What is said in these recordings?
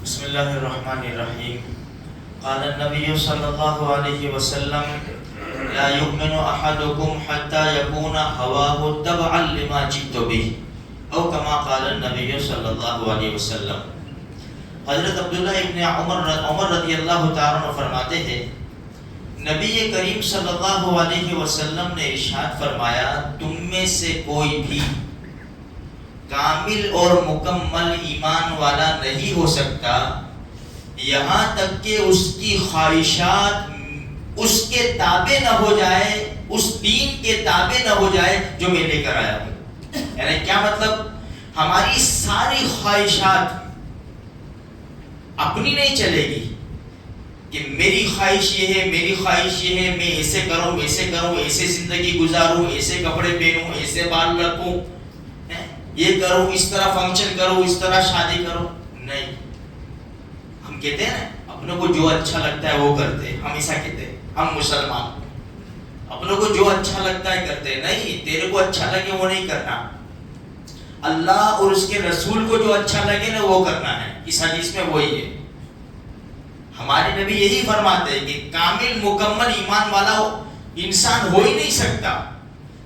بسم اللہ الرحمن الرحیم. قال النبی صلی اللہ علیہ وسلم لا یؤمن احدکم حتی یکون ہواہ تبعا لما جئت بہ او کما قال النبی صلی اللہ علیہ وسلم. حضرت عبداللہ ابن عمر رضی اللہ تعالیٰ عنہ فرماتے ہیں نبی کریم صلی اللہ علیہ وسلم نے ارشاد فرمایا تم میں سے کوئی بھی کامل اور مکمل ایمان والا نہیں ہو سکتا یہاں تک کہ اس کی خواہشات اس کے تابع نہ ہو جائے، اس دین کے تابع نہ ہو جائے جو میں لے کر آیا ہوں. یعنی کیا مطلب؟ ہماری ساری خواہشات اپنی نہیں چلے گی کہ میری خواہش یہ ہے، میری خواہش یہ ہے، میں ایسے کروں، ایسے کروں، ایسے زندگی گزاروں، ایسے کپڑے پہنوں، ایسے بال رکھوں، یہ کروں، اس طرح فنکشن کروں، اس طرح شادی کروں. نہیں، ہم کہتے ہیں نا اپنے کو جو اچھا لگتا ہے وہ کرتے ہیں. ہم ایسا کہتے ہیں، ہم مسلمان اپنے کو جو اچھا لگتا ہے کرتے ہیں. نہیں، تیرے کو اچھا لگے وہ نہیں کرنا، اللہ اور اس کے رسول کو جو اچھا لگے نا وہ کرنا ہے. اس حدیث میں وہی ہے. ہمارے نبی یہی فرماتے ہیں کہ کامل مکمل ایمان والا انسان ہو ہی نہیں سکتا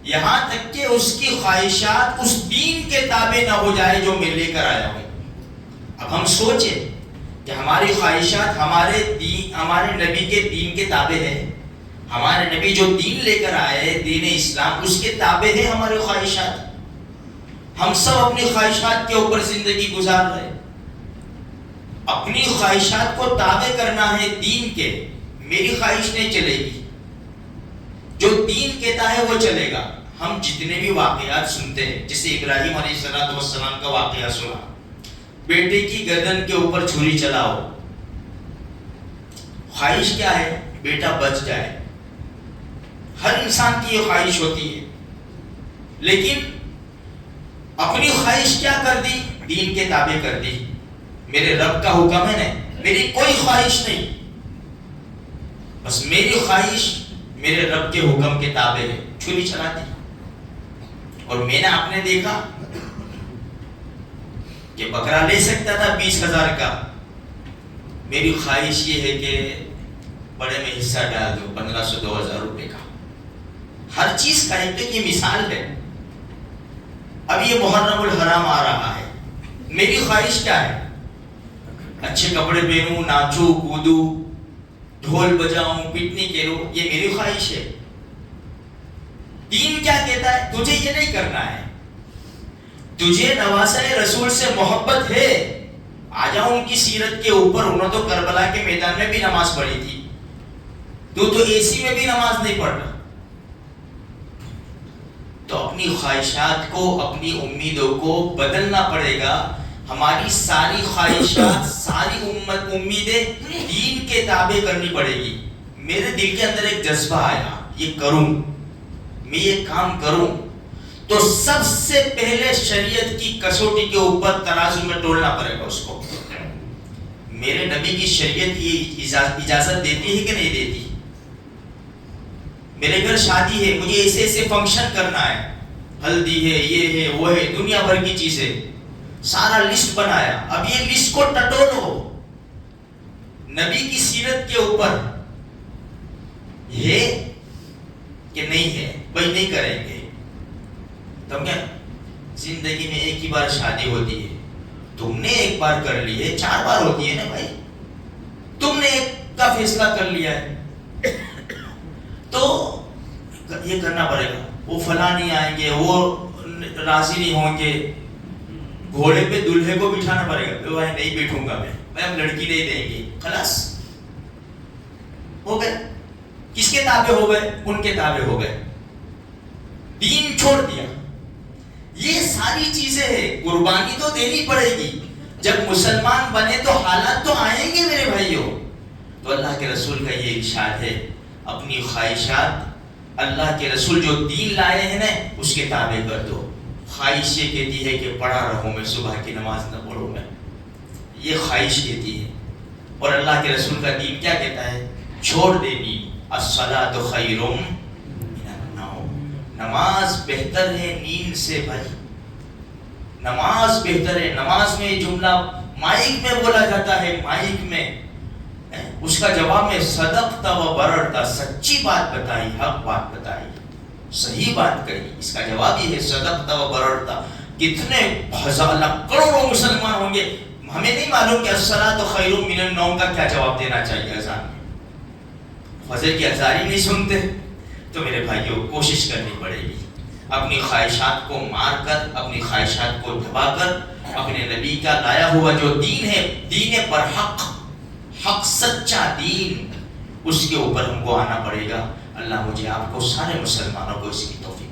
یہاں تک کہ اس کی خواہشات اس دین کے تابع نہ ہو جائے جو میں لے کر آیا ہوں. اب ہم سوچیں کہ ہماری خواہشات ہمارے نبی کے دین کے تابع ہے. ہمارے نبی جو دین لے کر آئے، دین اسلام، اس کے تابع ہے ہماری خواہشات. ہم سب اپنی خواہشات کے اوپر زندگی گزار رہے. اپنی خواہشات کو تابع کرنا ہے دین کے. میری خواہش نہیں چلے گی، جو دین کہتا ہے وہ چلے گا. ہم جتنے بھی واقعات سنتے ہیں، جیسے ابراہیم علیہ السلام کا واقعہ سنا، بیٹے کی گردن کے اوپر چھری چلاؤ. خواہش کیا ہے؟ بیٹا بچ جائے. ہر انسان کی یہ خواہش ہوتی ہے، لیکن اپنی خواہش کیا کر دی؟ دین کے تابع کر دی. میرے رب کا حکم ہے نا، میری کوئی خواہش نہیں، بس میری خواہش میرے رب کے حکم کے تابع ہے. چھری چلا دی. اور میں نے آپ نے دیکھا کہ بکرا لے سکتا تھا 20,000 کا، میری خواہش یہ ہے کہ بڑے میں حصہ ڈال دو 1,500 2,000 روپے کا. ہر چیز کا ایک یہ مثال ہے. اب یہ محرم الحرام آ رہا ہے، میری خواہش کیا ہے؟ اچھے کپڑے پہنوں، ناچوں کودوں، ڈھول بجاؤں، پکنک کروں، یہ میری خواہش ہے. دین کیا کہتا ہے؟ تجھے یہ نہیں کرنا ہے. تجھے نواسہ رسول سے محبت ہے، آ جاؤ ان کی سیرت کے اوپر. انہوں تو کربلا کے میدان میں بھی نماز پڑھی تھی، تو اے سی میں بھی نماز نہیں پڑھ رہا. تو اپنی خواہشات کو، اپنی امیدوں کو بدلنا پڑے گا. ہماری ساری خواہشات، ساری امیدیں دین کے تابع کرنی پڑے گی. میرے دل کے اندر ایک جذبہ آیا، یہ کروں، میں یہ کام کروں، تو سب سے پہلے شریعت کی کسوٹی کے اوپر ترازو میں تولنا پڑے گا اس کو. میرے نبی کی شریعت یہ اجازت دیتی ہے کہ نہیں دیتی؟ میرے گھر شادی ہے، مجھے ایسے ایسے فنکشن کرنا ہے، ہلدی ہے، یہ ہے، وہ ہے، دنیا بھر کی چیزیں، سارا لسٹ بنایا. اب یہ لسٹ کو ٹٹولو نبی کی سیرت کے اوپر ہے کہ نہیں ہے. بھائی نہیں کریں گے. تم کیا زندگی میں ایک ہی بار شادی ہوتی ہے، تم نے ایک بار کر لی ہے، 4 بار ہوتی ہے نا بھائی. تم نے ایک کا فیصلہ کر لیا ہے تو یہ کرنا پڑے گا. وہ فلاں نہیں آئیں گے، وہ راضی نہیں ہوں گے، گھوڑے پہ دلہے کو بٹھانا پڑے گا. بھائی نہیں بیٹھوں گا میں اب لڑکی نہیں دیں گی. خلاص ہو گئے. کس کے تابع ہو گئے؟ ان کے تابع ہو گئے. دین چھوڑ دیا. یہ ساری چیزیں ہیں. قربانی تو دینی پڑے گی. جب مسلمان بنے تو حالات تو آئیں گے میرے بھائیوں. تو اللہ کے رسول کا یہ ارشاد ہے، اپنی خواہشات اللہ کے رسول جو دین لائے ہیں نا اس کے تابع کر دو. خواہش یہ کہتی ہے کہ پڑھا رہوں میں، صبح کی نماز نہ پڑھوں میں، یہ خواہش کہتی ہے. اور اللہ کے رسول کا دین کیا کہتا ہے؟ چھوڑ دینی. الصلاۃ خیر من النوم. نماز بہتر ہے نیند سے. بھائی نماز بہتر ہے. نماز میں جملہ مائک میں بولا جاتا ہے، مائک میں اس کا جواب میں صدقتا و بررتا، سچی بات بتائی، حق بات بتائی، صحیح بات کہی. اس کا جواب یہ ہے صدقتا و بررتا. کتنے ہزار لاکھ کروڑوں مسلمان ہوں گے، ہمیں نہیں معلوم کہ الصلاۃ خیر من النوم کا کیا جواب دینا چاہیے اذان میں. فجر کی اذان ہی نہیں سنتے تو میرے بھائیوں کوشش کرنی پڑے گی اپنی خواہشات کو مار کر، اپنی خواہشات کو دبا کر اپنے نبی کا لایا ہوا جو دین ہے، دین برحق، حق سچا دین، اس کے اوپر ہم کو آنا پڑے گا. اللہ مجھے آپ کو سارے مسلمانوں کو اس کی توفیق